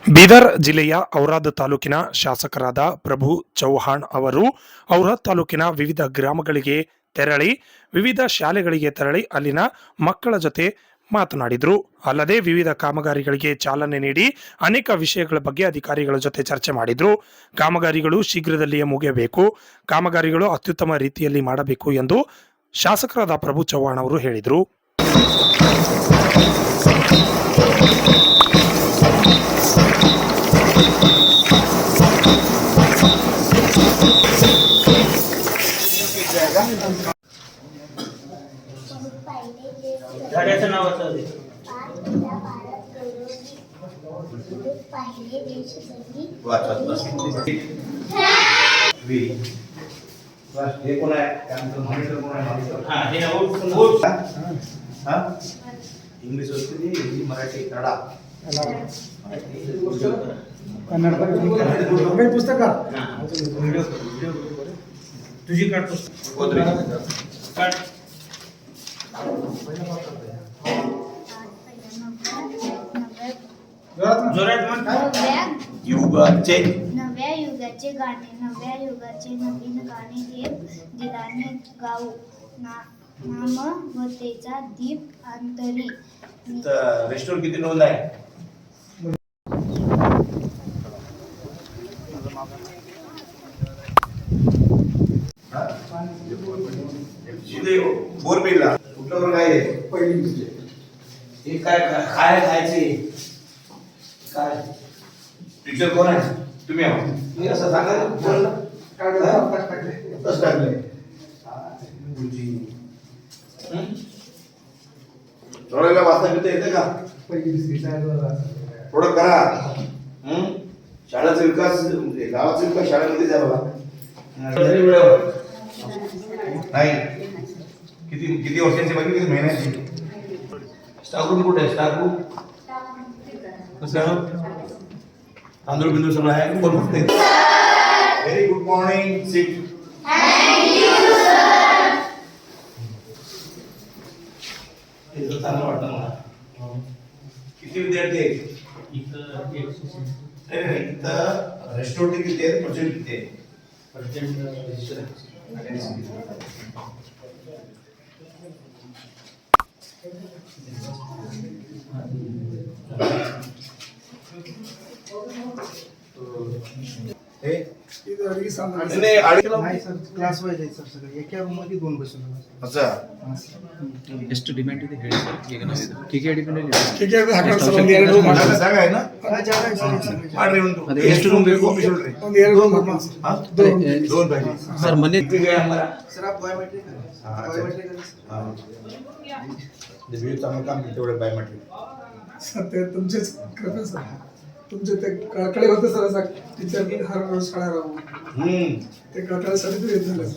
ಬೀದರ್ ಜಿಲ್ಲೆಯ ಔರಾದ್ ತಾಲೂಕಿನ ಶಾಸಕರಾದ ಪ್ರಭು ಚೌಹಾಣ್ ಅವರು ಔರಾದ್ ತಾಲೂಕಿನ ವಿವಿಧ ಗ್ರಾಮಗಳಿಗೆ ತೆರಳಿ ವಿವಿಧ ಶಾಲೆಗಳಿಗೆ ತೆರಳಿ ಅಲ್ಲಿನ ಮಕ್ಕಳ ಜೊತೆ ಮಾತನಾಡಿದರು. ಅಲ್ಲದೆ ವಿವಿಧ ಕಾಮಗಾರಿಗಳಿಗೆ ಚಾಲನೆ ನೀಡಿ ಅನೇಕ ವಿಷಯಗಳ ಬಗ್ಗೆ ಅಧಿಕಾರಿಗಳ ಜೊತೆ ಚರ್ಚೆ ಮಾಡಿದರು. ಕಾಮಗಾರಿಗಳು ಶೀಘ್ರದಲ್ಲಿಯೇ ಮುಗಿಯಬೇಕು, ಕಾಮಗಾರಿಗಳು ಅತ್ಯುತ್ತಮ ರೀತಿಯಲ್ಲಿ ಮಾಡಬೇಕು ಎಂದು ಶಾಸಕರಾದ ಪ್ರಭು ಚೌಹಾಣ್ ಅವರು ಹೇಳಿದರು. झाडाचं नाव असं हे कोण आहे मॉनिटर कोण आहे इंग्लिश होती हिंदी मराठी कन्नडा कन्नड पुस्तक तुझी काढ पुस्तक काढ नव्या युगाचे गाणे नव्या युगाचे नवीन गाणे देव दिलाने गाऊ नामवतेचा दीप अंतरी. रेस्टोरंट किती नोंद आहे? बोरबिलला कुठलं वर्ग आहे? पहिली. हे काय काय खायचे काय टीचर कोण आहे? तुम्ही आहो. मी असं सांगा थोड्याला वाचता बिता येते का? थोडं करा. शाळेचा विकास गावाचा विकास शाळेमध्ये द्या बघा. नाही किती किती वर्षांची बाकी किती महिन्याची? स्टाफ रूम कुठे आहे? स्टाफ रूम कसं तांदूळ बिंदूळ सगळं आहे. कोण फक्त व्हेरी गुड मॉर्निंग. सिट. चांगलं वाटतं मला. किती विद्यार्थी आहेत इथं? रेस्टॉरंट किती आहेत? पर्सेंट किती आहे? ಕ್ಲಾಸ್ ವೈಸ್ ಐತೆ ಸರ್. ಸರ್ ಏಕೆ ರೂಮಲ್ಲಿ 2 ಬಸ್ अच्छा ಎಷ್ಟು ಡಿಮ್ಯಾಂಡ್ ಇದೆ ಹೇಳಿ ಸರ್. ಈಗ ನಾವು ಕೆ ಡಿಪೆಂಡ್ ಇದೆ. ಜಾಗ आहे ना? ಜಾಗ ಇದೆ ಸರ್. ಮಾಡ್ರಿ ಒಂದು. ಅದೇ ಎಷ್ಟು ರೂಮ್ ಬೇಕು? ಒಂದು 2 ರೂಮ್ दोन पाहिजे ಸರ್ ಮೊನ್ನೆ सर आप बायोमेट्रिक बायोमेट्रिक चांगलं काम तेवढं बायोमेट्रिक सर ते तुमचेच कृपा सर. तुमचे ते कळकळे होते सर. असं टीचर हर रोज शाळा राहू ते कळकळ्यासाठी येत झालं.